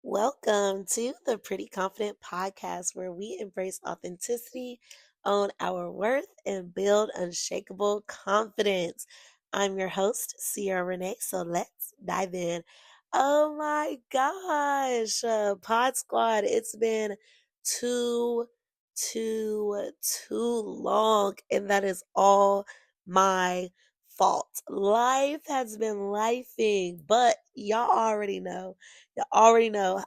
Welcome to the Pretty Confident Podcast, where we embrace authenticity, own our worth, and build unshakable confidence. I'm your host, Sierra Renee, so let's dive in. Oh my gosh, Pod Squad, it's been too, too long, and that is all my fault. Life has been lifing, but y'all already know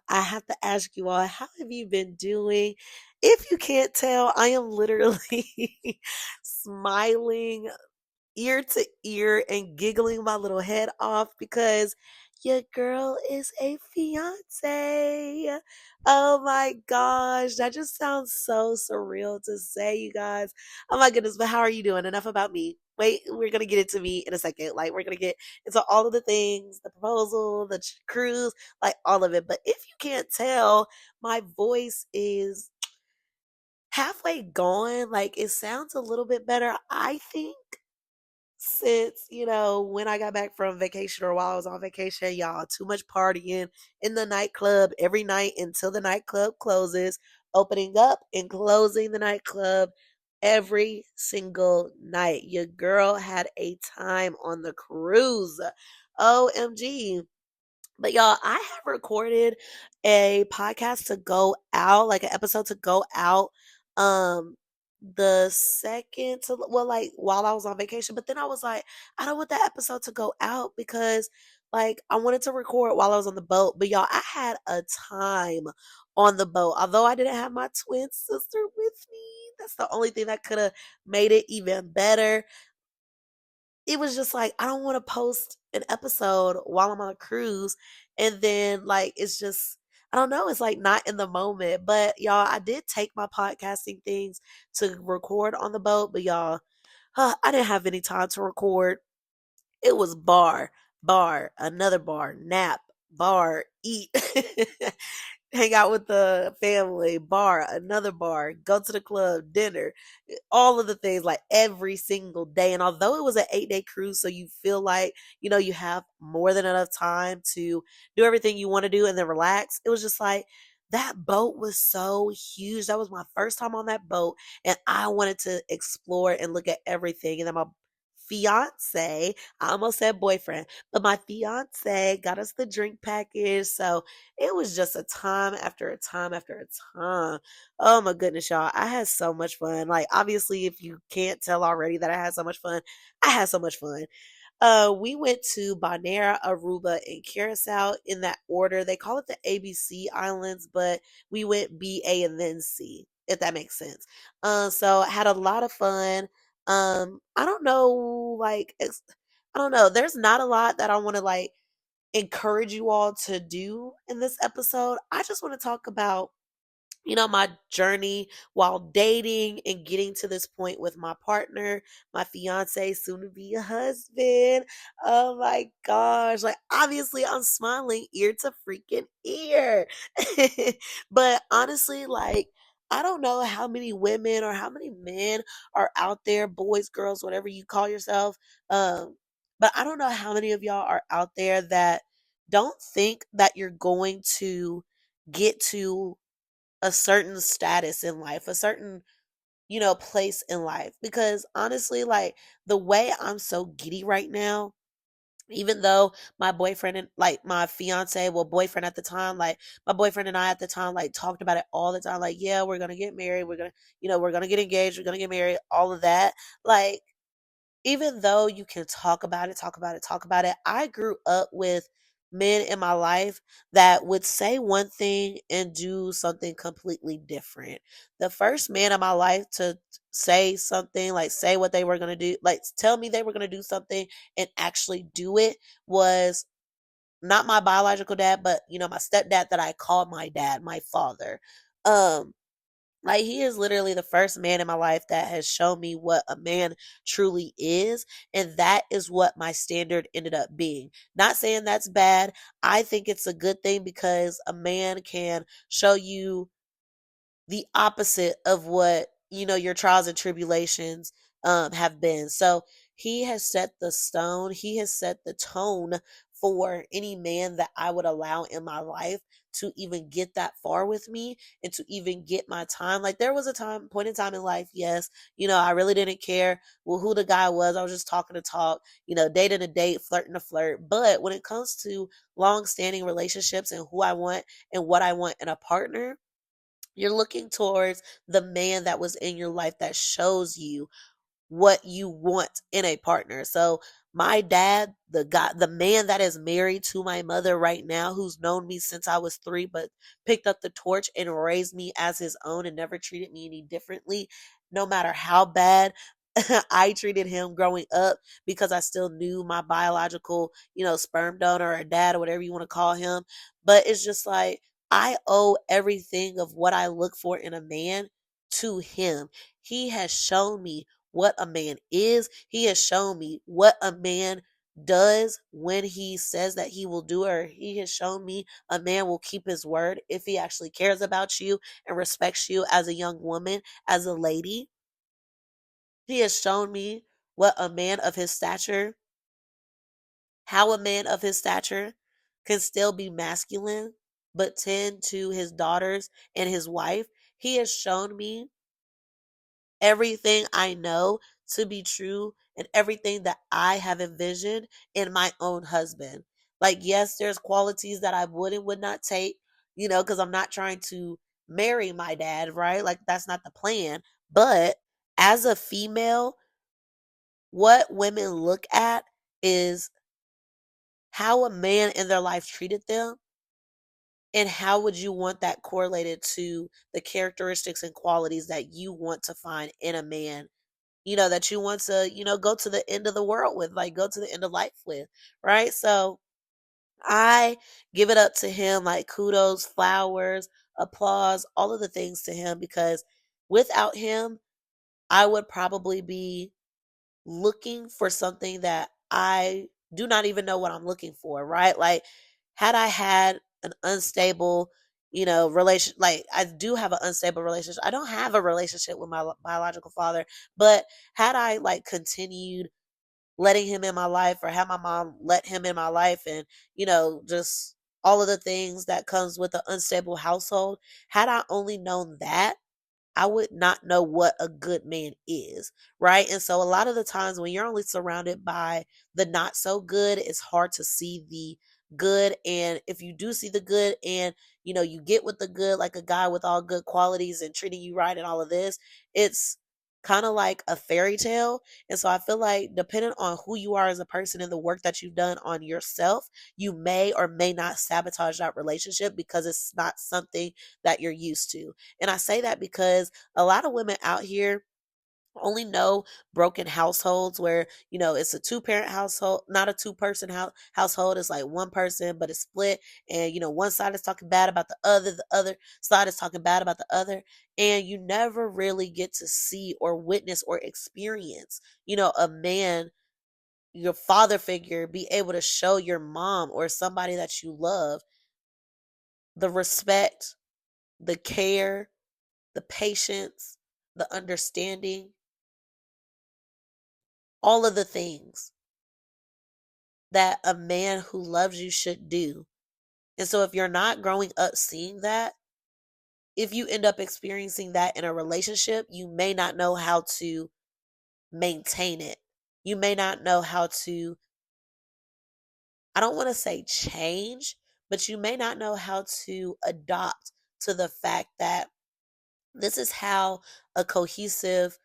I have to ask you all, how have you been doing? If you can't tell, I am literally smiling ear to ear and giggling my little head off because your girl is a fiance. Oh my gosh, that just sounds so surreal to say, you guys. Oh my goodness, but how are you doing? Enough about me. Wait, we're gonna get into me in a second. Like, we're gonna get into all of the things, the proposal, the cruise, like all of it. But if you can't tell, my voice is halfway gone. Like, it sounds a little bit better, I think, since when I got back from vacation or while I was on vacation. Y'all, too much partying in the nightclub every night until the nightclub closes, opening up and closing the nightclub every single night. Your girl had a time on the cruise. OMG. But y'all, I have recorded a podcast to go out, like an episode to go out, um, the second to, well, like while I was on vacation. But then I was like, I don't want that episode to go out because, like, I wanted to record while I was on the boat. But y'all, I had a time on the boat. Although I didn't have my twin sister with me, that's the only thing that could have made it even better. It was just like, I don't want to post an episode while I'm on a cruise. And then, like, it's just, I don't know, it's like not in the moment. But y'all, I did take my podcasting things to record on the boat. But y'all, I didn't have any time to record. It was another bar, nap, bar, eat, hang out with the family, bar, another bar, go to the club, dinner, all of the things, like every single day. And although it was an 8-day cruise, so you feel like, you have more than enough time to do everything you want to do and then relax, it was just like, that boat was so huge. That was my first time on that boat, and I wanted to explore and look at everything. And then my fiance, I almost said boyfriend, but my fiance got us the drink package. So it was just a time after a time after a time. Oh my goodness, y'all. I had so much fun. Like, obviously, if you can't tell already that I had so much fun, I had so much fun. We went to Bonaire, Aruba, and Curacao in that order. They call it the ABC Islands, but we went B, A, and then C, if that makes sense. So I had a lot of fun. I don't know, like, I don't know. There's not a lot that I want to like encourage you all to do in this episode. I just want to talk about my journey while dating and getting to this point with my partner, my fiance, soon to be a husband. Oh my gosh. Like, obviously, I'm smiling ear to freaking ear. But honestly, like, I don't know how many women or how many men are out there, boys, girls, whatever you call yourself. But I don't know how many of y'all are out there that don't think that you're going to get to a certain status in life, a certain, place in life. Because honestly, like, the way I'm so giddy right now, even though my boyfriend and like my fiance, well, boyfriend at the time, like my boyfriend and I at the time, like talked about it all the time. Like, yeah, we're gonna get married. We're gonna get engaged. We're gonna get married. All of that. Like, even though you can talk about it, talk about it, talk about it, I grew up with men in my life that would say one thing and do something completely different. The first man in my life to say something, like say what they were going to do, like tell me they were going to do something and actually do it, was not my biological dad, but my stepdad that I called my dad, my father. Um like, he is literally the first man in my life that has shown me what a man truly is. And that is what my standard ended up being. Not saying that's bad. I think it's a good thing because a man can show you the opposite of what, your trials and tribulations have been. So he has set the stone, he has set the tone for any man that I would allow in my life to even get that far with me and to even get my time. Like there was a point in time in life, yes, I really didn't care who the guy was. I was just talking to talk, dating to date, flirting to flirt. But when it comes to long standing relationships and who I want and what I want in a partner, you're looking towards the man that was in your life that shows you what you want in a partner. So my dad, the man that is married to my mother right now, who's known me since I was 3, but picked up the torch and raised me as his own and never treated me any differently, no matter how bad I treated him growing up, because I still knew my biological, sperm donor or dad or whatever you want to call him. But it's just like I owe everything of what I look for in a man to him. He has shown me what a man is. He has shown me what a man does when he says that he will do it. Or he has shown me a man will keep his word if he actually cares about you and respects you as a young woman, as a lady. He has shown me what a man of his stature, how a man of his stature can still be masculine but tend to his daughters and his wife. He has shown me everything I know to be true and everything that I have envisioned in my own husband. Like, yes, there's qualities that I would and would not take, because I'm not trying to marry my dad, right? Like, that's not the plan. But as a female, what women look at is how a man in their life treated them, and how would you want that correlated to the characteristics and qualities that you want to find in a man, that you want to, go to the end of the world with, like go to the end of life with, right? So I give it up to him, like kudos, flowers, applause, all of the things to him, because without him, I would probably be looking for something that I do not even know what I'm looking for, right? Like, had I had an unstable, relation, like I do have an unstable relationship. I don't have a relationship with my biological father, but had I like continued letting him in my life, or had my mom let him in my life, and, just all of the things that comes with an unstable household, had I only known that, I would not know what a good man is, right? And so a lot of the times when you're only surrounded by the not so good, it's hard to see the good. And if you do see the good and, you get with the good, like a guy with all good qualities and treating you right and all of this, it's kind of like a fairy tale. And so I feel like depending on who you are as a person and the work that you've done on yourself, you may or may not sabotage that relationship because it's not something that you're used to. And I say that because a lot of women out here only know broken households where, it's a two-parent household, not a two-person household. It's like one person, but it's split. And, one side is talking bad about the other side is talking bad about the other. And you never really get to see or witness or experience, a man, your father figure, be able to show your mom or somebody that you love the respect, the care, the patience, the understanding, all of the things that a man who loves you should do. And so if you're not growing up seeing that, if you end up experiencing that in a relationship, you may not know how to maintain it. You may not know how to, I don't want to say change, but you may not know how to adopt to the fact that this is how a cohesive,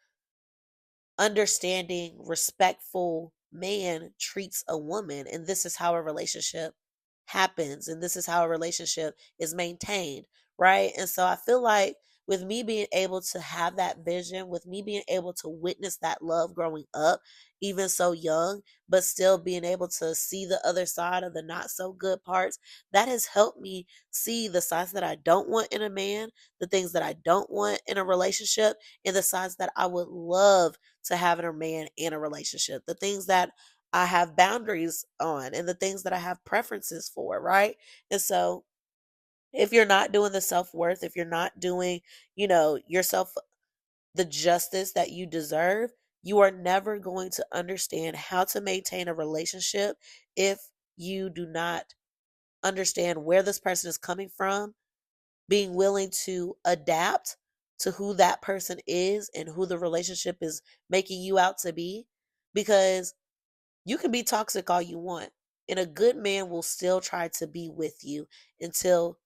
understanding, respectful man treats a woman. And this is how a relationship happens. And this is how a relationship is maintained. Right. And so I feel like with me being able to have that vision, with me being able to witness that love growing up, even so young, but still being able to see the other side of the not so good parts, that has helped me see the sides that I don't want in a man, the things that I don't want in a relationship, and the sides that I would love to having a man in a relationship, the things that I have boundaries on and the things that I have preferences for, right? And so if you're not doing the self-worth, if you're not doing, yourself the justice that you deserve, you are never going to understand how to maintain a relationship if you do not understand where this person is coming from, being willing to adapt to who that person is and who the relationship is making you out to be. Because you can be toxic all you want, and a good man will still try to be with you until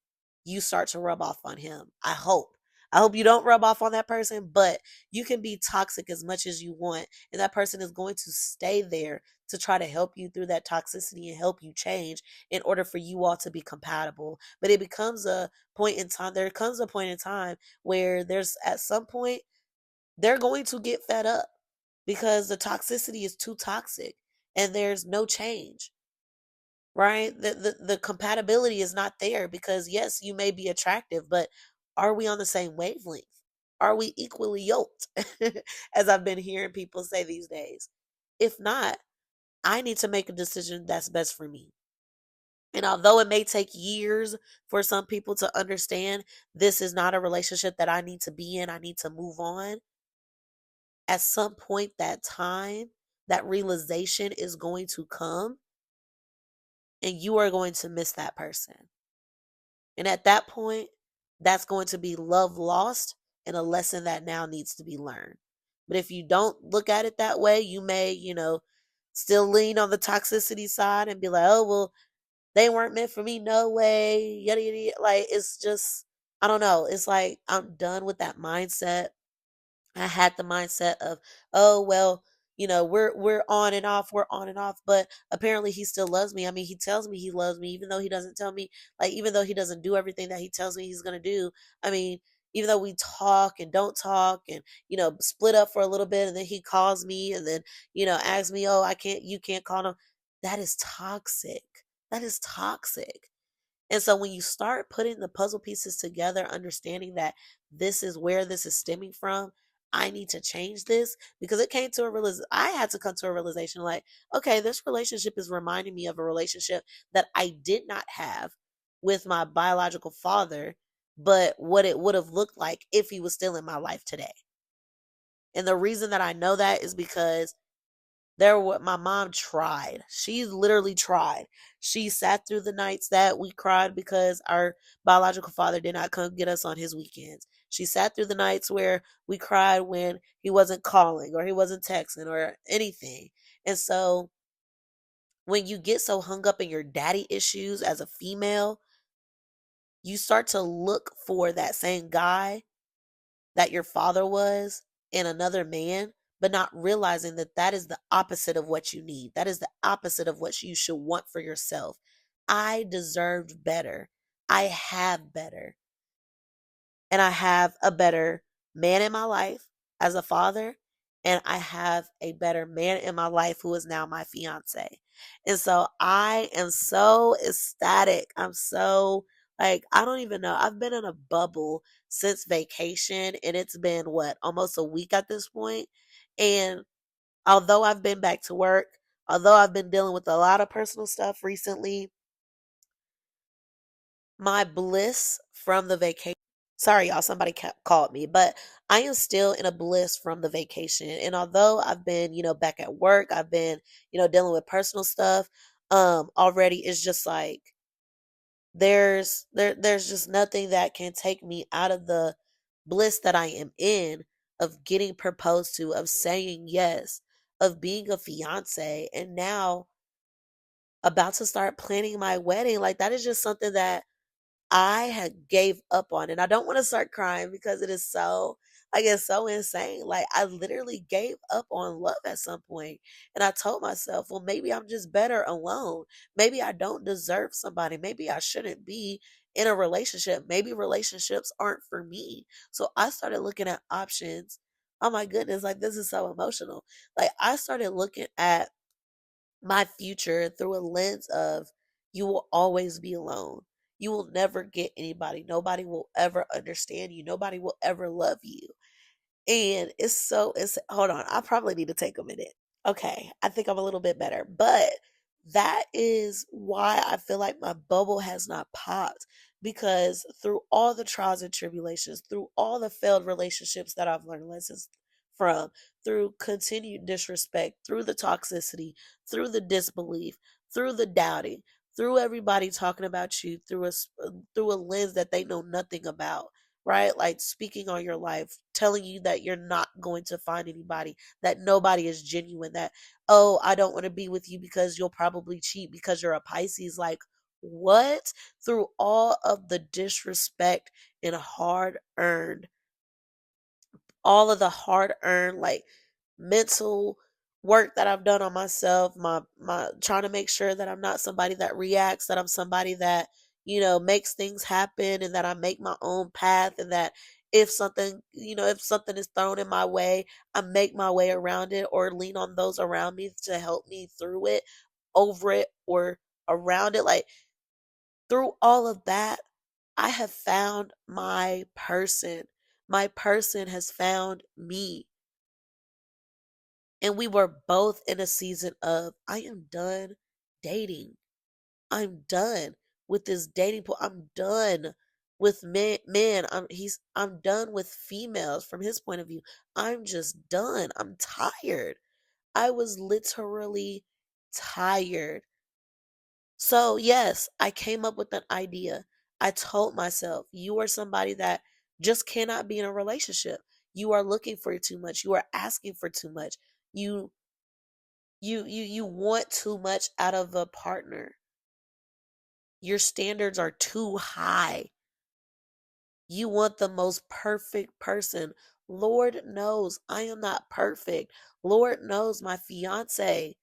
you start to rub off on him. I hope. I hope you don't rub off on that person, but you can be toxic as much as you want, and that person is going to stay there to try to help you through that toxicity and help you change in order for you all to be compatible. But it becomes a point in time, there comes a point in time where there's at some point they're going to get fed up because the toxicity is too toxic and there's no change, right? The compatibility is not there because, yes, you may be attractive, but are we on the same wavelength? Are we equally yoked? As I've been hearing people say these days. If not, I need to make a decision that's best for me. And although it may take years for some people to understand this is not a relationship that I need to be in, I need to move on, at some point that time, that realization is going to come and you are going to miss that person. And at that point, that's going to be love lost and a lesson that now needs to be learned. But if you don't look at it that way, you may, still lean on the toxicity side and be like, oh, well, they weren't meant for me. No way. Yada, yada, yada. Like, it's just, I don't know. It's like, I'm done with that mindset. I had the mindset of, oh well, we're on and off, but apparently he still loves me. I mean, he tells me he loves me, even though he doesn't tell me, like, even though he doesn't do everything that he tells me he's gonna do. I mean, even though we talk and don't talk and, split up for a little bit and then he calls me and then, asks me, oh, you can't call him. That is toxic. That is toxic. And so when you start putting the puzzle pieces together, understanding that this is where this is stemming from, I need to change this because it came to a realization. I had to come to a realization like, okay, this relationship is reminding me of a relationship that I did not have with my biological father, but what it would have looked like if he was still in my life today. And the reason that I know that is because my mom tried. She literally tried. She sat through the nights that we cried because our biological father did not come get us on his weekends. She sat through the nights where we cried when he wasn't calling or he wasn't texting or anything. And so when you get so hung up in your daddy issues as a female, you start to look for that same guy that your father was in another man, but not realizing that that is the opposite of what you need. That is the opposite of what you should want for yourself. I deserved better. I have better. And I have a better man in my life as a father. And I have a better man in my life who is now my fiance. And so I am so ecstatic. I'm so, like, I don't even know. I've been in a bubble since vacation and it's been what, almost a week at this point. And although I've been back to work, although I've been dealing with a lot of personal stuff recently, my bliss from the vacation. Sorry, y'all, somebody called me, but I am still in a bliss from the vacation. And although I've been, back at work, I've been, dealing with personal stuff, already, it's just like there's just nothing that can take me out of the bliss that I am in of getting proposed to, of saying yes, of being a fiance, and now about to start planning my wedding. Like, that is just something that I had gave up on. And I don't want to start crying because it is so, like, it's so insane. Like, I literally gave up on love at some point. And I told myself, well, maybe I'm just better alone. Maybe I don't deserve somebody. Maybe I shouldn't be in a relationship. Maybe relationships aren't for me. So I started looking at options. Oh my goodness, like, this is so emotional. Like, I started looking at my future through a lens of, you will always be alone. You will never get anybody. Nobody will ever understand you. Nobody will ever love you. And it's hold on. I probably need to take a minute. Okay, I think I'm a little bit better. But that is why I feel like my bubble has not popped, because through all the trials and tribulations, through all the failed relationships that I've learned lessons from, through continued disrespect, through the toxicity, through the disbelief, through the doubting, through everybody talking about you through a lens that they know nothing about, right? Like speaking on your life, telling you that you're not going to find anybody, that nobody is genuine, that, oh, I don't want to be with you because you'll probably cheat because you're a Pisces. Like, what? Through all of the disrespect and hard earned, all of the hard earned, like, mental work that I've done on myself, my trying to make sure that I'm not somebody that reacts, that I'm somebody that, makes things happen, and that I make my own path, and that if something is thrown in my way, I make my way around it or lean on those around me to help me through it, over it, or around it. Like, through all of that, I have found my person. My person has found me. And we were both in a season of, I am done dating. I'm done with this dating pool. I'm done with men. I'm done with females from his point of view. I'm just done. I'm tired. I was literally tired. So, yes, I came up with an idea. I told myself, you are somebody that just cannot be in a relationship. You are looking for too much. You are asking for too much. You you want too much out of a partner. Your standards are too high. You want the most perfect person. Lord knows I am not perfect. Lord knows my fiance.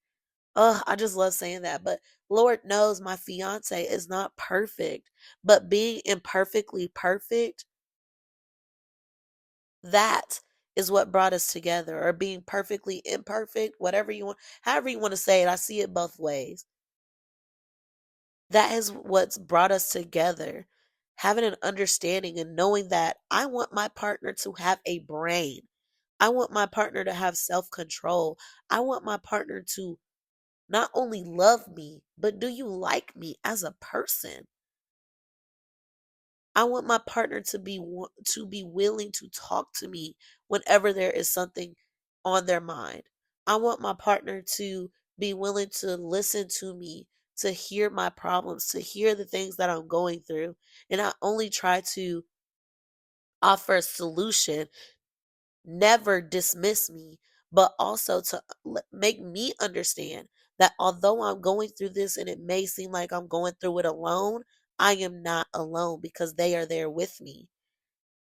Oh, I just love saying that. But Lord knows my fiance is not perfect. But being imperfectly perfect, that is what brought us together. Or being perfectly imperfect, whatever you want, however you want to say it. I see it both ways. That is what's brought us together. Having an understanding and knowing that I want my partner to have a brain. I want my partner to have self control. I want my partner to not only love me, but do you like me as a person? I want my partner to be willing to talk to me whenever there is something on their mind. I want my partner to be willing to listen to me, to hear my problems, to hear the things that I'm going through, and not only try to offer a solution, never dismiss me, but also to make me understand that although I'm going through this and it may seem like I'm going through it alone, I am not alone because they are there with me.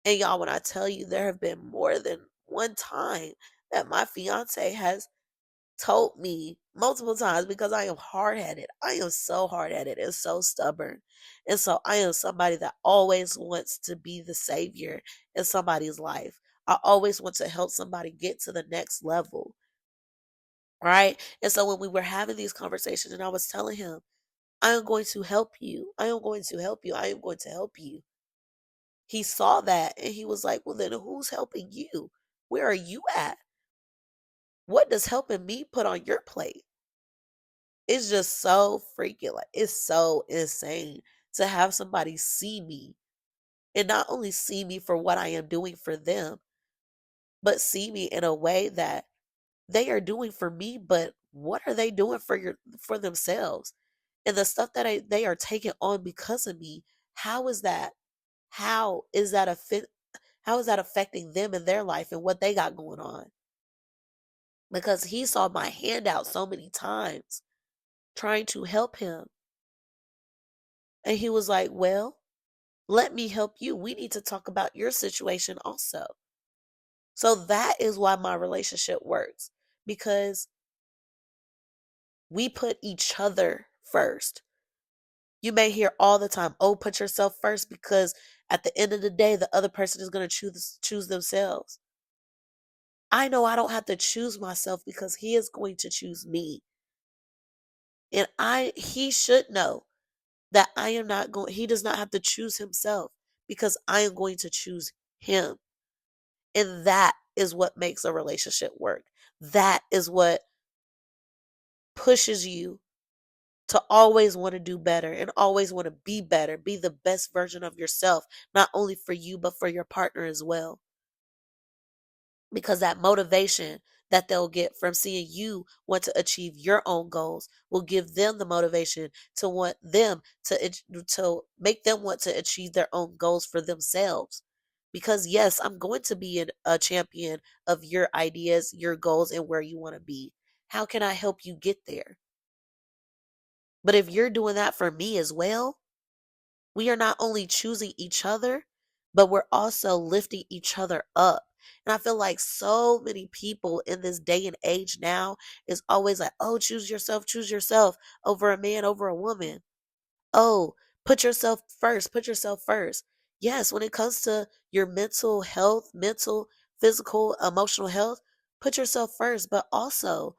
And y'all, when I tell you, there have been more than one time that my fiance has told me multiple times, because I am hard headed. I am so hard headed and so stubborn. And so I am somebody that always wants to be the savior in somebody's life. I always want to help somebody get to the next level. Right. And so when we were having these conversations and I was telling him, I am going to help you. I am going to help you. I am going to help you. He saw that and he was like, well, then who's helping you? Where are you at? What does helping me put on your plate? It's just so freaking, like, it's so insane to have somebody see me, and not only see me for what I am doing for them, but see me in a way that they are doing for me, but what are they doing for themselves? And the stuff that they are taking on because of me, how is that? How is that how is that affecting them in their life and what they got going on? Because he saw my hand out so many times trying to help him. And he was like, well, let me help you. We need to talk about your situation also. So that is why my relationship works, because we put each other first. You may hear all the time, oh, put yourself first, because at the end of the day, the other person is going to choose themselves. I know I don't have to choose myself because he is going to choose me. And he should know that I am not going, he does not have to choose himself because I am going to choose him. And that is what makes a relationship work. That is what pushes you to always want to do better and always want to be better, be the best version of yourself, not only for you, but for your partner as well. Because that motivation that they'll get from seeing you want to achieve your own goals will give them the motivation to want them to make them want to achieve their own goals for themselves. Because yes, I'm going to be a champion of your ideas, your goals, and where you want to be. How can I help you get there? But if you're doing that for me as well, we are not only choosing each other, but we're also lifting each other up. And I feel like so many people in this day and age now is always like, oh, choose yourself over a man, over a woman. Oh, put yourself first, put yourself first. Yes, when it comes to your mental health, mental, physical, emotional health, put yourself first, but also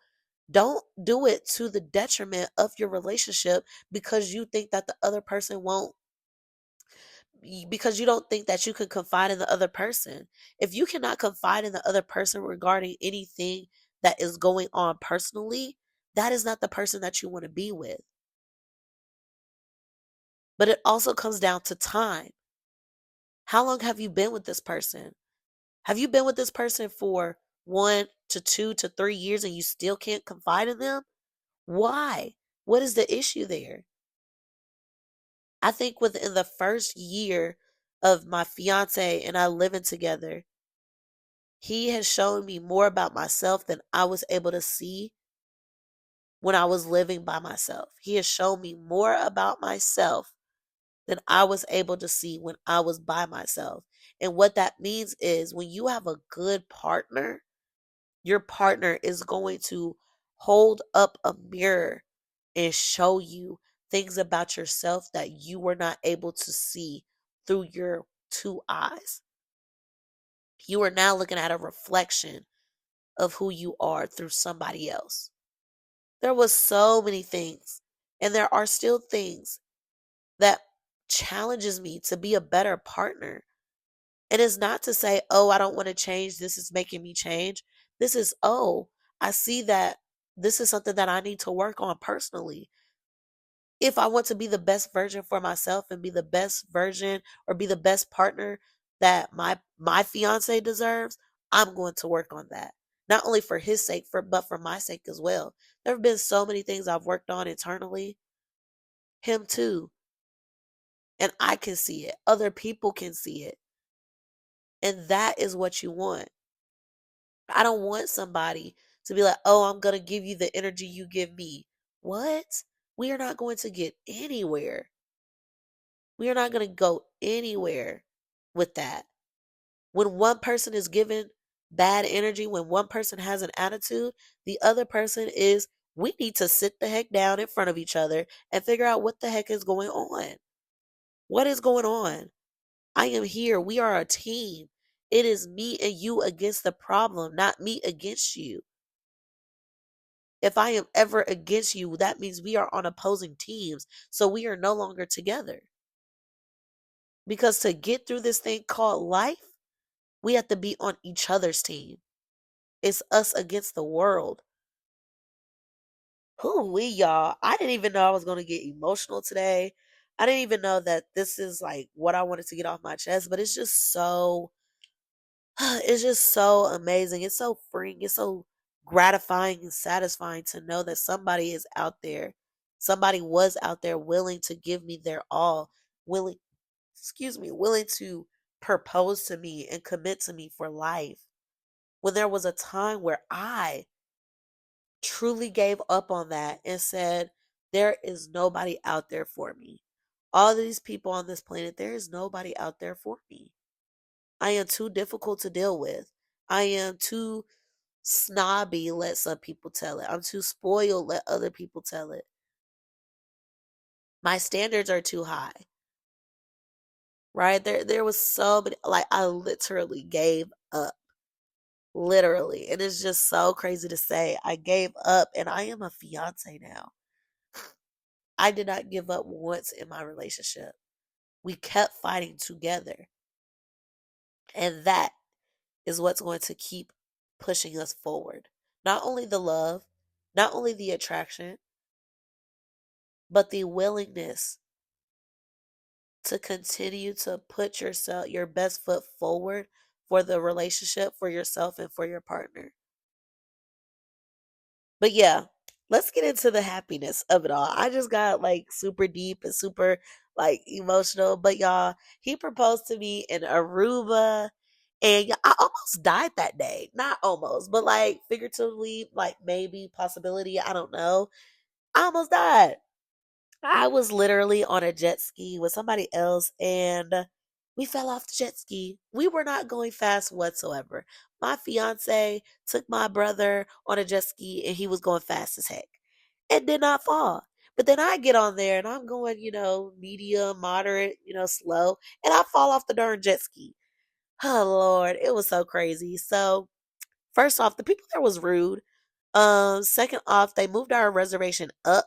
don't do it to the detriment of your relationship because you think that the other person won't because you don't think that you can confide in the other person. If you cannot confide in the other person regarding anything that is going on personally, that is not the person that you want to be with. But it also comes down to time. How long have you been with this person? Have you been with this person for 1 to 2 to 3 years and you still can't confide in them? Why? What is the issue there? I think within the first year of my fiance and I living together, he has shown me more about myself than I was able to see when I was living by myself. He has shown me more about myself than I was able to see when I was by myself. And what that means is when you have a good partner, your partner is going to hold up a mirror and show you things about yourself that you were not able to see through your two eyes. You are now looking at a reflection of who you are through somebody else. There was so many things, and there are still things that challenges me to be a better partner. And it's not to say, oh, I don't want to change. This is making me change. This is, oh, I see that this is something that I need to work on personally. If I want to be the best version for myself and be the best version or be the best partner that my fiance deserves, I'm going to work on that. Not only for his sake, but for my sake as well. There have been so many things I've worked on internally, him too, and I can see it. Other people can see it. And that is what you want. I don't want somebody to be like, "Oh, I'm going to give you the energy you give me." What? We are not going to get anywhere. We are not going to go anywhere with that. When one person is given bad energy, when one person has an attitude, the other person is, we need to sit the heck down in front of each other and figure out what the heck is going on. What is going on? I am here. We are a team. It is me and you against the problem, not me against you. If I am ever against you, that means we are on opposing teams. So we are no longer together. Because to get through this thing called life, we have to be on each other's team. It's us against the world. Who we y'all? I didn't even know I was gonna get emotional today. I didn't even know that this is like what I wanted to get off my chest, but it's just so it's just so amazing. It's so freeing. It's so gratifying and satisfying to know that somebody is out there. Somebody was out there willing to give me their all, willing, willing to propose to me and commit to me for life. When there was a time where I truly gave up on that and said, there is nobody out there for me. All these people on this planet, there is nobody out there for me. I am too difficult to deal with. I am too snobby, let some people tell it. I'm too spoiled, let other people tell it. My standards are too high. Right? There was so many, like I literally gave up. Literally. And it's just so crazy to say. I gave up and I am a fiance now. I did not give up once in my relationship. We kept fighting together. And that is what's going to keep pushing us forward. Not only the love, not only the attraction, but the willingness to continue to put your best foot forward for the relationship, for yourself, and for your partner. But yeah, let's get into the happiness of it all. I just got like super deep and super like emotional. But y'all, he proposed to me in Aruba. And I almost died that day. Not almost, but like figuratively, like maybe possibility. I don't know. I almost died. I was literally on a jet ski with somebody else and we fell off the jet ski. We were not going fast whatsoever. My fiance took my brother on a jet ski and he was going fast as heck and did not fall. But then I get on there and I'm going, medium, moderate, slow, and I fall off the darn jet ski. Oh Lord, it was so crazy. So first off, the people there was rude. Second off, they moved our reservation up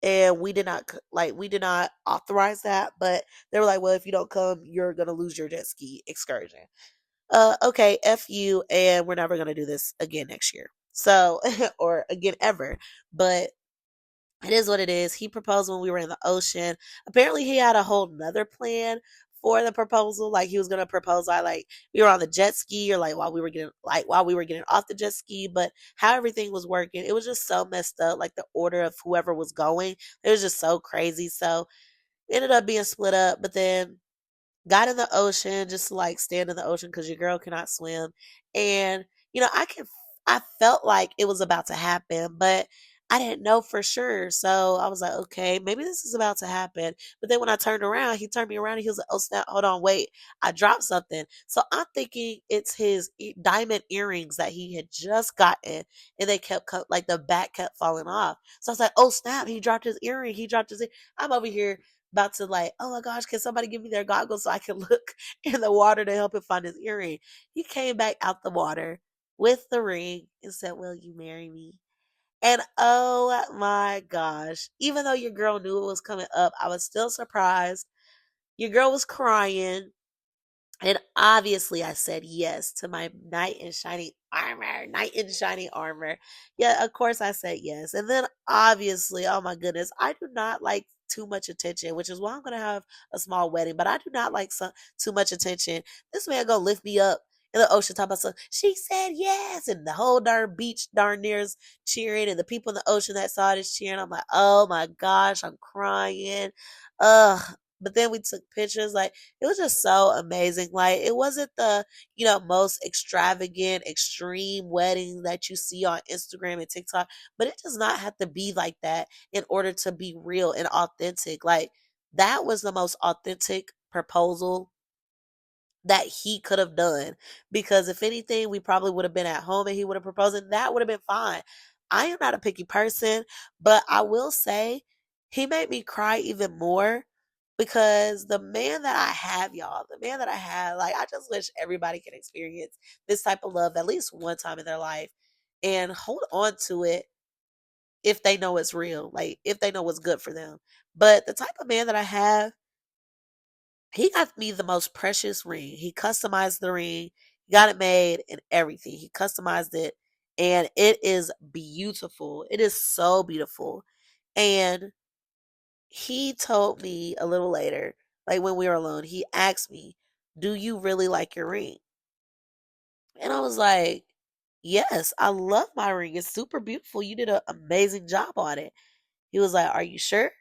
and we did not authorize that, but they were like, well, if you don't come, you're gonna lose your jet ski excursion. Okay, F you, and we're never gonna do this again next year. So or again ever. But it is what it is. He proposed when we were in the ocean. Apparently he had a whole nother plan for the proposal. Like he was gonna propose like we were on the jet ski or like while we were getting off the jet ski, but how everything was working, it was just so messed up. Like the order of whoever was going, it was just so crazy. So it ended up being split up, but then got in the ocean just to like stand in the ocean because your girl cannot swim. And, I felt like it was about to happen, but I didn't know for sure. So I was like, okay, maybe this is about to happen. But then when I turned around, he turned me around and he was like, oh, snap, hold on, wait, I dropped something. So I'm thinking it's his diamond earrings that he had just gotten and they like the back kept falling off. So I was like, oh, snap, he dropped his earring. I'm over here about to like, oh my gosh, can somebody give me their goggles so I can look in the water to help him find his earring? He came back out the water with the ring and said, will you marry me? And oh my gosh, even though your girl knew it was coming up, I was still surprised. Your girl was crying. And obviously, I said yes to my knight in shining armor. Knight in shining armor. Yeah, of course, I said yes. And then, obviously, oh my goodness, I do not like too much attention, which is why I'm going to have a small wedding. But I do not like too much attention. This man going to lift me up in the ocean talking about some, she said yes. And the whole darn beach darn near is cheering. And the people in the ocean that saw it is cheering. I'm like, oh my gosh, I'm crying. Ugh. But then we took pictures. Like, it was just so amazing. Like it wasn't the, most extravagant, extreme wedding that you see on Instagram and TikTok, but it does not have to be like that in order to be real and authentic. Like that was the most authentic proposal that he could have done. Because if anything, we probably would have been at home and he would have proposed, and that would have been fine. I am not a picky person, but I will say he made me cry even more because the man that I have, y'all, the man that I have, like, I just wish everybody can experience this type of love at least one time in their life and hold on to it if they know it's real, like, if they know what's good for them. But the type of man that I have, he got me the most precious ring. He customized the ring, he got it made and everything. He customized it and it is beautiful. It is so beautiful. And he told me a little later, like when we were alone, he asked me, do you really like your ring? And I was like, yes, I love my ring. It's super beautiful. You did an amazing job on it. He was like, are you sure?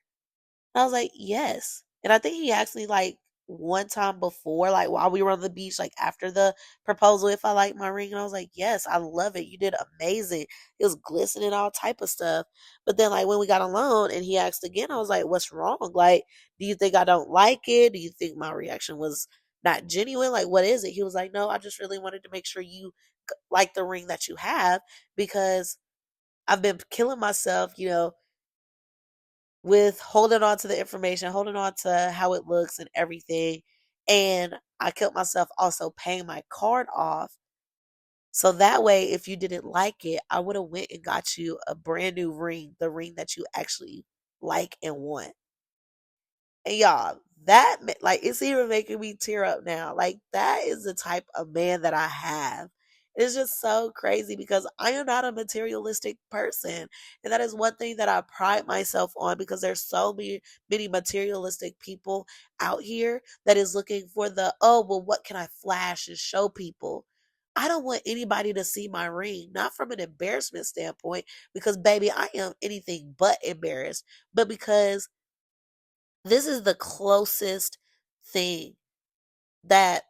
I was like, yes. And I think he asked me like one time before, like while we were on the beach, like after the proposal, if I liked my ring. And I was like, yes, I love it. You did amazing. It was glistening, all type of stuff. But then like when we got alone and he asked again, I was like, what's wrong? Like, do you think I don't like it? Do you think my reaction was not genuine? Like, what is it? He was like, no, I just really wanted to make sure you like the ring that you have because I've been killing myself, with holding on to the information, holding on to how it looks and everything. And I killed myself also paying my card off. So that way, if you didn't like it, I would have went and got you a brand new ring, the ring that you actually like and want. And y'all, like it's even making me tear up now. Like that is the type of man that I have. It's just so crazy because I am not a materialistic person. And that is one thing that I pride myself on because there's so many materialistic people out here that is looking for the, oh, well, what can I flash and show people? I don't want anybody to see my ring, not from an embarrassment standpoint, because baby, I am anything but embarrassed, but because this is the closest thing that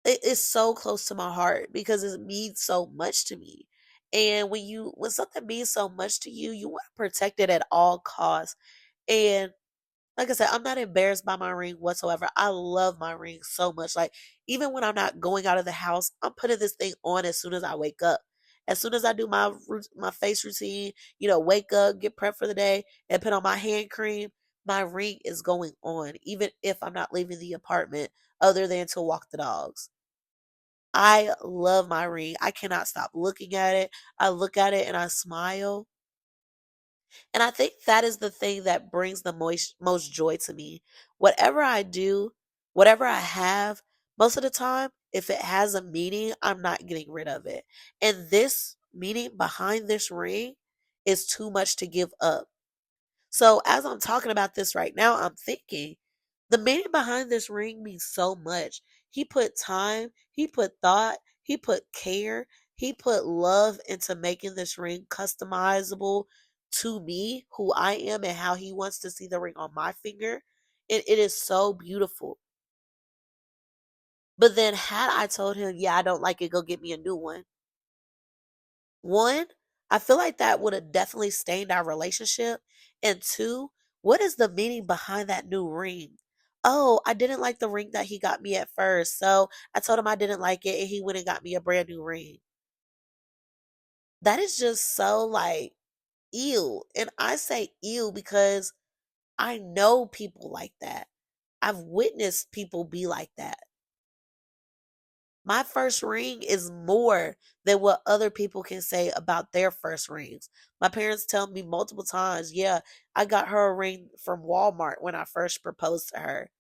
it is so close to my heart because it means so much to me. And when something means so much to you, you want to protect it at all costs. And like I said, I'm not embarrassed by my ring whatsoever. I love my ring so much. Like, even when I'm not going out of the house, I'm putting this thing on as soon as I wake up. As soon as I do my face routine, wake up, get prepped for the day, and put on my hand cream, my ring is going on, even if I'm not leaving the apartment, other than to walk the dogs. I love my ring. I cannot stop looking at it. I look at it and I smile. And I think that is the thing that brings the most joy to me. Whatever I do, whatever I have, most of the time, if it has a meaning, I'm not getting rid of it. And this meaning behind this ring is too much to give up. So as I'm talking about this right now, I'm thinking the meaning behind this ring means so much. He put time, he put thought, he put care, he put love into making this ring customizable to me, who I am, and how he wants to see the ring on my finger. And it is so beautiful. But then, had I told him, yeah, I don't like it, go get me a new one, I feel like that would have definitely stained our relationship. And two, what is the meaning behind that new ring? Oh, I didn't like the ring that he got me at first. So I told him I didn't like it and he went and got me a brand new ring. That is just so like ew. And I say ew because I know people like that. I've witnessed people be like that. My first ring is more than what other people can say about their first rings. My parents tell me multiple times, yeah, I got her a ring from Walmart when I first proposed to her.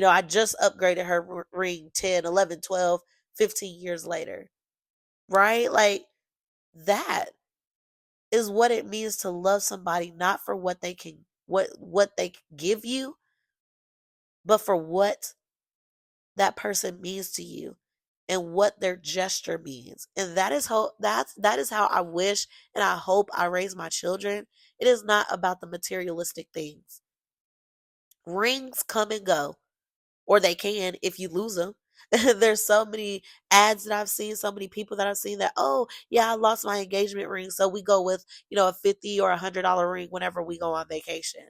I just upgraded her ring 10, 11, 12, 15 years later. Right? Like, that is what it means to love somebody, not for what they can give you, but for what that person means to you and what their gesture means. And that is how I wish and I hope I raise my children. It is not about the materialistic things. Rings come and go, or they can if you lose them. There's so many ads that I've seen, so many people that I've seen that, oh, yeah, I lost my engagement ring. So we go with, a 50 or $100 ring whenever we go on vacation.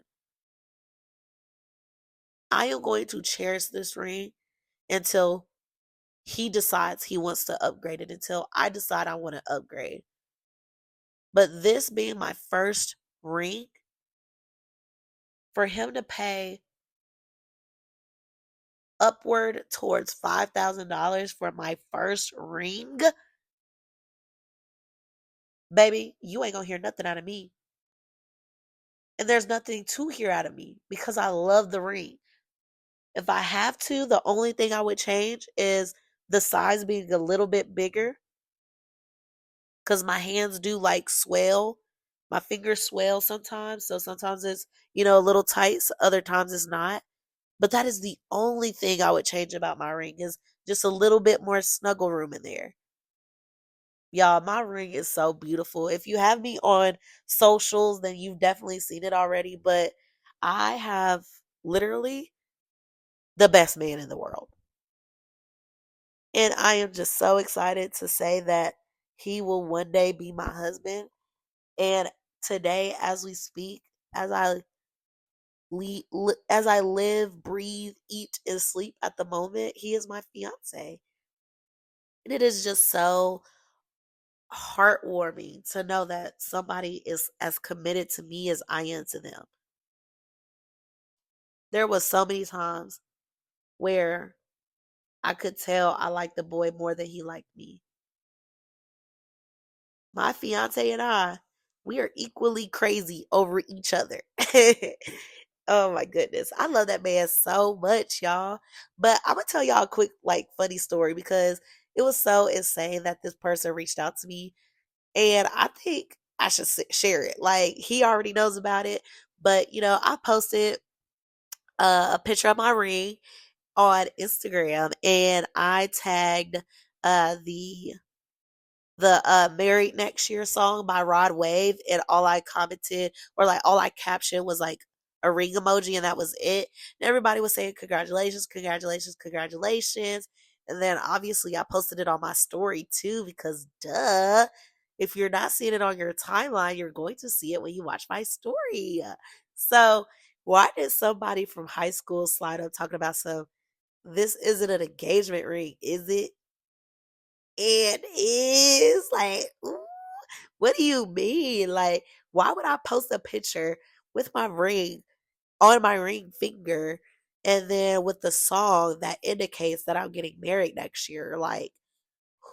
I am going to cherish this ring until he decides he wants to upgrade it, until I decide I want to upgrade. But this being my first ring, for him to pay upward towards $5,000 for my first ring, baby, you ain't gonna hear nothing out of me. And there's nothing to hear out of me because I love the ring. If I have to, the only thing I would change is the size being a little bit bigger because my hands do like swell. My fingers swell sometimes. So sometimes it's, a little tight. So other times it's not. But that is the only thing I would change about my ring is just a little bit more snuggle room in there. Y'all, my ring is so beautiful. If you have me on socials, then you've definitely seen it already. But I have literally the best man in the world. And I am just so excited to say that he will one day be my husband. And today, as we speak, as I as I live, breathe, eat, and sleep at the moment, he is my fiance. And it is just so heartwarming to know that somebody is as committed to me as I am to them. There was so many times where I could tell I liked the boy more than he liked me. My fiance and I, we are equally crazy over each other. Oh my goodness. I love that man so much, y'all. But I'm gonna tell y'all a quick, like, funny story because it was so insane that this person reached out to me. And I think I should share it. Like, he already knows about it. But, I posted a picture of my ring on Instagram and I tagged the Married Next Year song by Rod Wave, and all I commented, or like all I captioned, was like a ring emoji, and that was it. And everybody was saying congratulations, congratulations, congratulations. And then obviously I posted it on my story too, because duh, if you're not seeing it on your timeline, you're going to see it when you watch my story. So why did somebody from high school slide up talking about some, this isn't an engagement ring, is it? It is like, ooh, what do you mean? Like, why would I post a picture with my ring on my ring finger, and then with the song that indicates that I'm getting married next year? Like,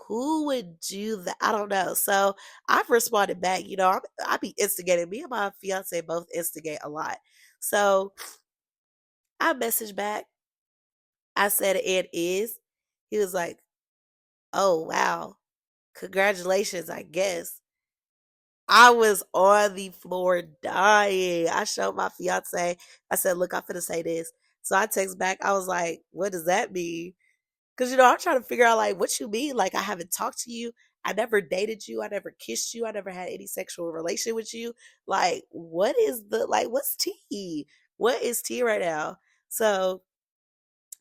who would do that? I don't know. So I've responded back. I be instigating. Me and my fiance both instigate a lot. So I messaged back. I said it is. He was like, "Oh wow, congratulations, I guess." I was on the floor dying. I showed my fiance. I said, "Look, I'm finna say this." So I text back. I was like, "What does that mean?" Because I'm trying to figure out, like, what you mean. Like, I haven't talked to you. I never dated you. I never kissed you. I never had any sexual relation with you. Like, what is what's tea? What is tea right now? So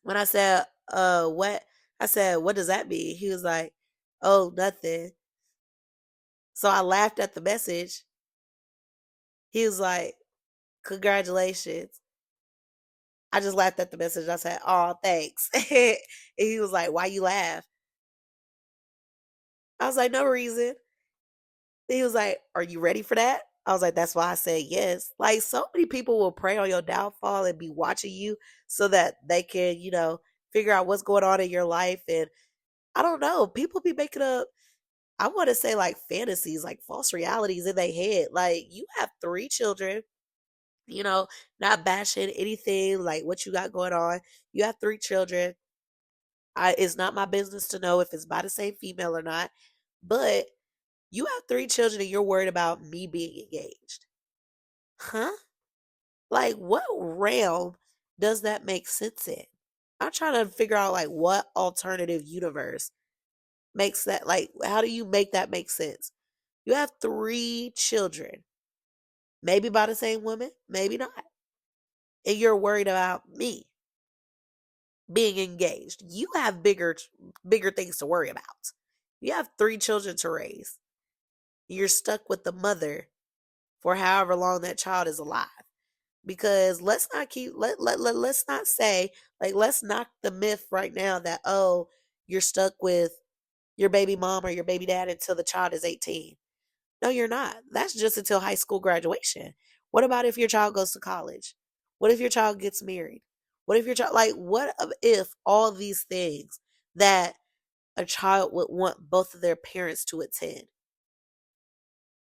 when I said, what? I said, "What does that mean?" He was like, "Oh, nothing." So I laughed at the message. He was like, "Congratulations." I just laughed at the message. I said, "Oh, thanks." And he was like, "Why you laugh?" I was like, "No reason." He was like, "Are you ready for that?" I was like, "That's why I said yes." Like, so many people will prey on your downfall and be watching you so that they can, figure out what's going on in your life. And I don't know, people be making up, I want to say, like, fantasies, like false realities in their head. Like, you have 3 children, you know, not bashing anything like what you got going on. You have 3 children. It's not my business to know if it's by the same female or not, but you have 3 children and you're worried about me being engaged. Huh? Like, what realm does that make sense in? I'm trying to figure out, like, what alternative universe makes that, like, how do you make that make sense? You have 3 children, maybe by the same woman, maybe not. And you're worried about me being engaged. You have bigger things to worry about. You have 3 children to raise. You're stuck with the mother for however long that child is alive. Because let's not keep let's not say, like, let's knock the myth right now that, oh, you're stuck with your baby mom or your baby dad until the child is 18. No, you're not. That's just until high school graduation. What about if your child goes to college? What if your child gets married? What if your child, like, if all these things that a child would want both of their parents to attend,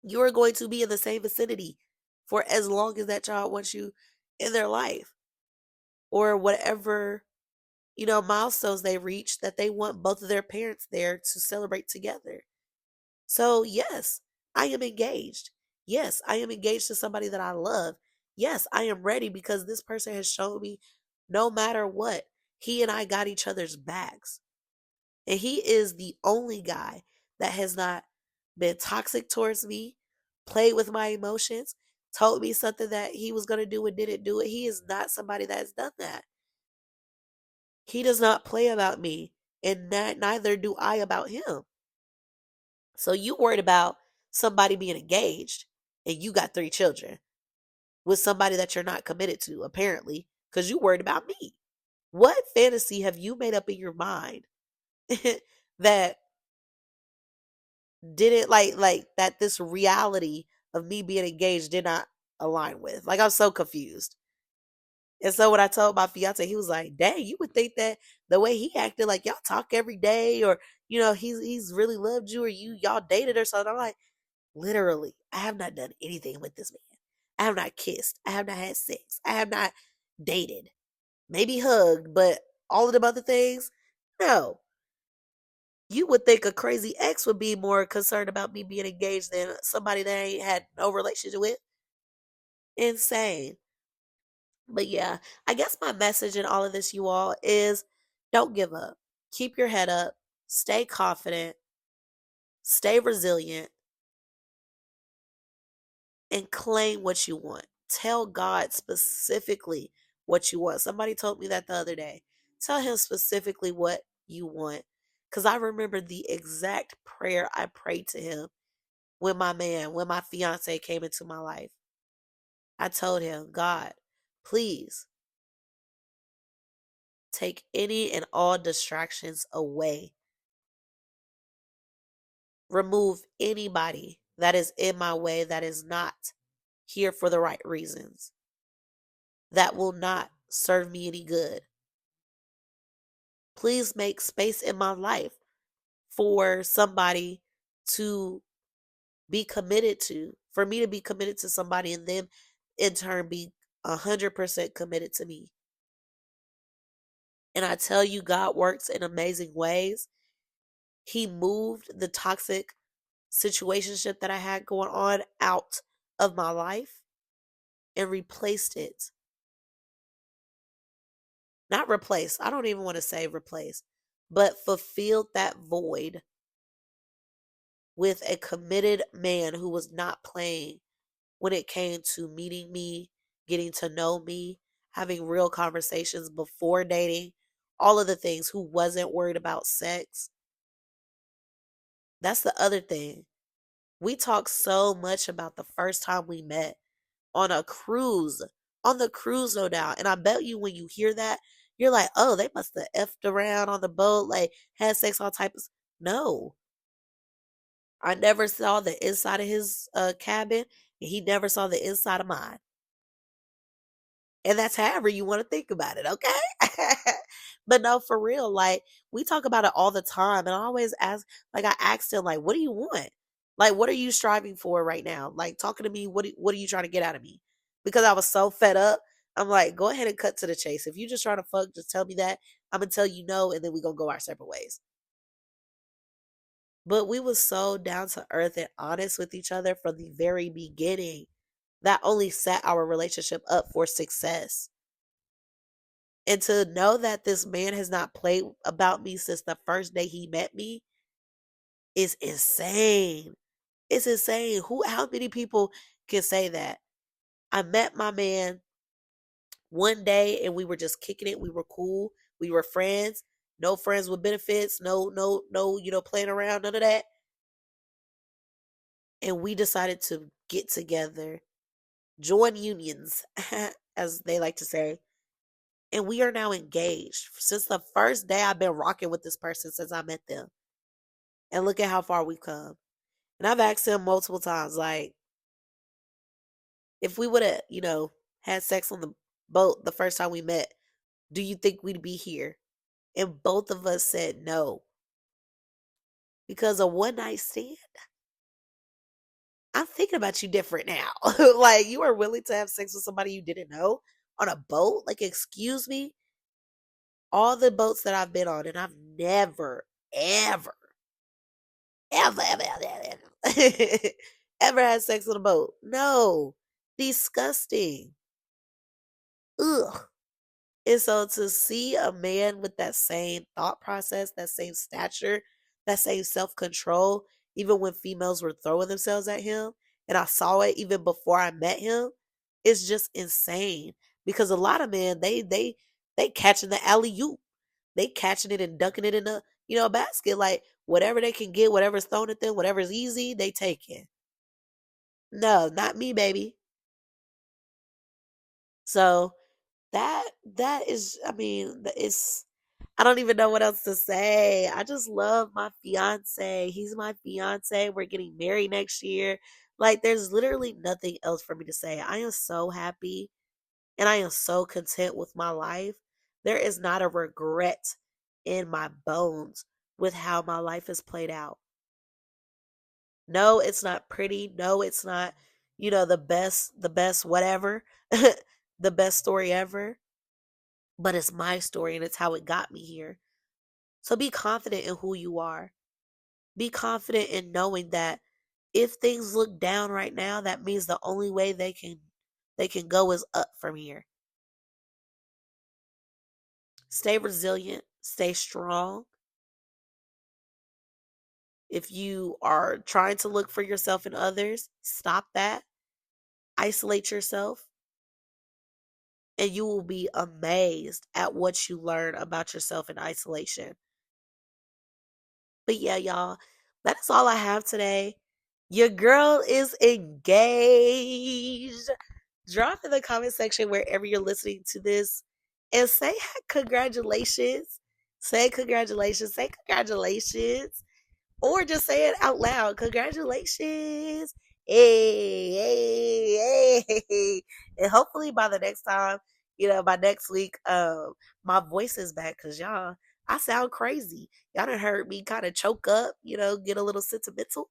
you are going to be in the same vicinity for as long as that child wants you in their life, or whatever, milestones they reach, that they want both of their parents there to celebrate together. So, yes, I am engaged. Yes, I am engaged to somebody that I love. Yes, I am ready because this person has shown me, no matter what, he and I got each other's backs. And he is the only guy that has not been toxic towards me, played with my emotions, told me something that he was going to do and didn't do it. He is not somebody that has done that. He does not play about me, and neither do I about him. So you worried about somebody being engaged, and you got 3 children with somebody that you're not committed to, apparently, because you worried about me. What fantasy have you made up in your mind that didn't, like that this reality of me being engaged did not align with? Like, I'm so confused. And so when I told my fiance, he was like, "Dang, you would think that the way he acted, like y'all talk every day, or he's really loved you, or y'all dated or something." I'm like, literally, I have not done anything with this man. I have not kissed. I have not had sex. I have not dated. Maybe hugged, but all of them other things, no. You would think a crazy ex would be more concerned about me being engaged than somebody that I ain't had no relationship with. Insane. But yeah, I guess my message in all of this, you all, is don't give up. Keep your head up. stay confident, stay resilient, and claim what you want. Tell God specifically what you want. Somebody told me that the other day. Tell him specifically what you want. Because I remember the exact prayer I prayed to him when my fiance came into my life. I told him, God, please take any and all distractions away. Remove anybody that is in my way that is not here for the right reasons, that will not serve me any good. Please make space in my life for somebody to be committed to, for me to be committed to somebody and them in turn be 100% committed to me. And I tell you, God works in amazing ways. He moved the toxic situationship that I had going on out of my life and replaced it. Not replace, I don't even want to say replace, but fulfilled that void with a committed man who was not playing when it came to meeting me, getting to know me, having real conversations before dating, all of the things, who wasn't worried about sex. That's the other thing. We talk so much about the first time we met on a cruise, on the cruise, no doubt. And I bet you when you hear that, you're like, oh, they must have effed around on the boat, like had sex, all types. No, I never saw the inside of his cabin, and he never saw the inside of mine. And that's however you want to think about it, okay? But no, for real, like we talk about it all the time. And I always ask, like I asked him, like, what do you want? Like, what are you striving for right now? Like talking to me, what are you trying to get out of me? Because I was so fed up. I'm like, go ahead and cut to the chase. If you just trying to fuck, just tell me that. I'm gonna tell you no, and then we gonna go our separate ways. But we was so down to earth and honest with each other from the very beginning. That only set our relationship up for success. And to know that this man has not played about me since the first day he met me is insane. It's insane. How many people can say that? I met my man one day and we were just kicking it. We were cool. We were friends. No friends with benefits. No, playing around, none of that. And we decided to get together, join unions, as they like to say. And we are now engaged. Since the first day I've been rocking with this person since I met them. And look at how far we've come. And I've asked him multiple times, like, if we would have, had sex on the boat the first time we met, do you think we'd be here? And both of us said no. Because a one night stand, I'm thinking about you different now. Like, you are willing to have sex with somebody you didn't know on a boat? Like, excuse me? All the boats that I've been on, and I've never, ever, ever, ever had sex on a boat. No. Disgusting. Ugh. And so to see a man with that same thought process, that same stature, that same self control, even when females were throwing themselves at him, and I saw it even before I met him, it's just insane. Because a lot of men, they catching the alley oop, they catching it and dunking it in a basket, like whatever they can get, whatever's thrown at them, whatever's easy, they take it. No, not me, baby. So that is, I mean, it's, I don't even know what else to say. I just love my fiance. He's my fiance. We're getting married next year. Like, there's literally nothing else for me to say. I am so happy and I am so content with my life. There is not a regret in my bones with how my life has played out. No, it's not pretty. No, it's not, the best whatever, the best story ever. But it's my story and it's how it got me here. So be confident in who you are. Be confident in knowing that if things look down right now, that means the only way they can go is up from here. Stay resilient, stay strong, If you are trying to look for yourself in others, stop that. Isolate yourself, and you will be amazed at what you learn about yourself in isolation. But yeah, y'all, that is all I have today. Your girl is engaged. Drop in the comment section wherever you're listening to this and say congratulations. Say congratulations. Say congratulations. Or just say it out loud. Congratulations. Hey, hey, hey. And hopefully by the next time, by next week, my voice is back because y'all, I sound crazy. Y'all done heard me kind of choke up, get a little sentimental,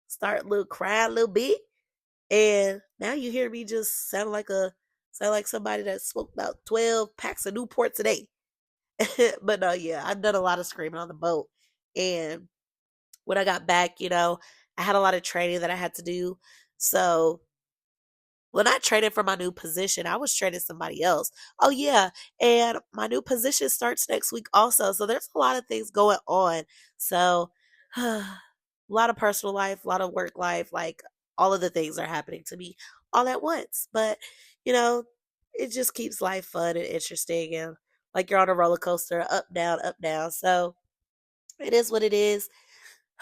start a little cry a little bit. And now you hear me just sound like somebody that smoked about 12 packs of Newport today. But no, yeah, I've done a lot of screaming on the boat. And when I got back, I had a lot of training that I had to do. So when I traded for my new position, I was trading somebody else. Oh yeah, and my new position starts next week also. So there's a lot of things going on. So a lot of personal life, a lot of work life, like all of the things are happening to me all at once. But you know, it just keeps life fun and interesting, and like you're on a roller coaster, up down, up down. So it is what it is.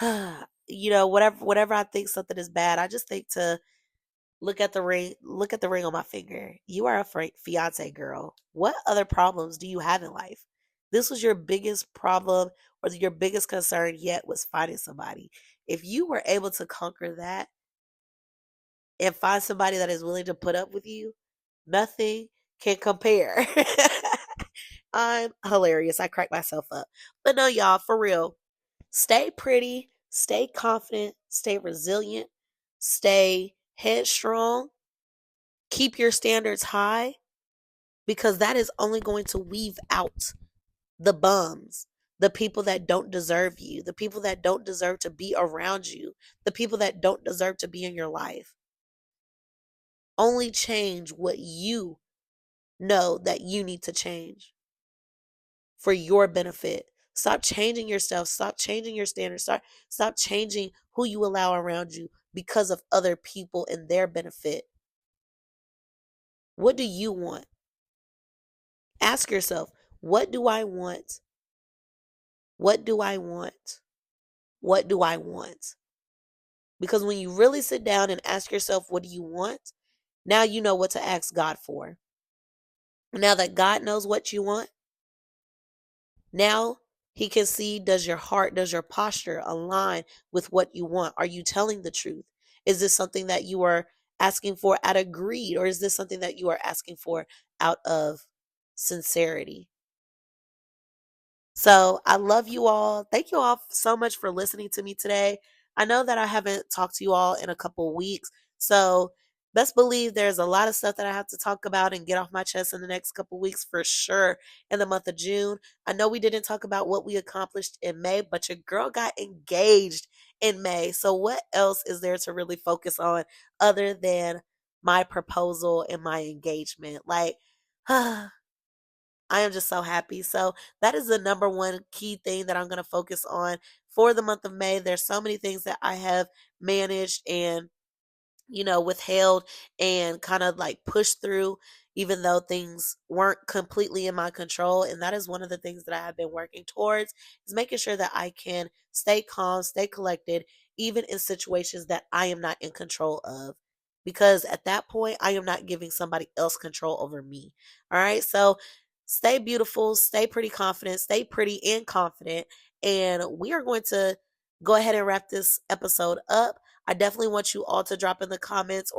Whatever I think something is bad, I just think to look at the ring on my finger. You are a fiance, girl. What other problems do you have in life? This was your biggest problem or your biggest concern yet was finding somebody. If you were able to conquer that and find somebody that is willing to put up with you, nothing can compare. I'm hilarious. I crack myself up. But no, y'all, for real. Stay pretty, stay confident, stay resilient, stay headstrong, keep your standards high because that is only going to weave out the bums, the people that don't deserve you, the people that don't deserve to be around you, the people that don't deserve to be in your life. Only change what you know that you need to change for your benefit. Stop changing yourself. Stop changing your standards. Stop changing who you allow around you because of other people and their benefit. What do you want? Ask yourself, what do I want? What do I want? What do I want? Because when you really sit down and ask yourself, what do you want? Now you know what to ask God for. Now that God knows what you want, now he can see, does your heart, does your posture align with what you want? Are you telling the truth? Is this something that you are asking for out of greed, or is this something that you are asking for out of sincerity? So I love you all. Thank you all so much for listening to me today. I know that I haven't talked to you all in a couple weeks. So best believe there's a lot of stuff that I have to talk about and get off my chest in the next couple weeks for sure in the month of June. I know we didn't talk about what we accomplished in May, but your girl got engaged in May. So what else is there to really focus on other than my proposal and my engagement? Like, I am just so happy. So that is the number one key thing that I'm going to focus on for the month of May. There's so many things that I have managed and withheld and kind of like pushed through, even though things weren't completely in my control. And that is one of the things that I have been working towards is making sure that I can stay calm, stay collected, even in situations that I am not in control of. Because at that point, I am not giving somebody else control over me. All right. So stay beautiful, stay pretty confident, stay pretty and confident. And we are going to go ahead and wrap this episode up. I definitely want you all to drop in the comments or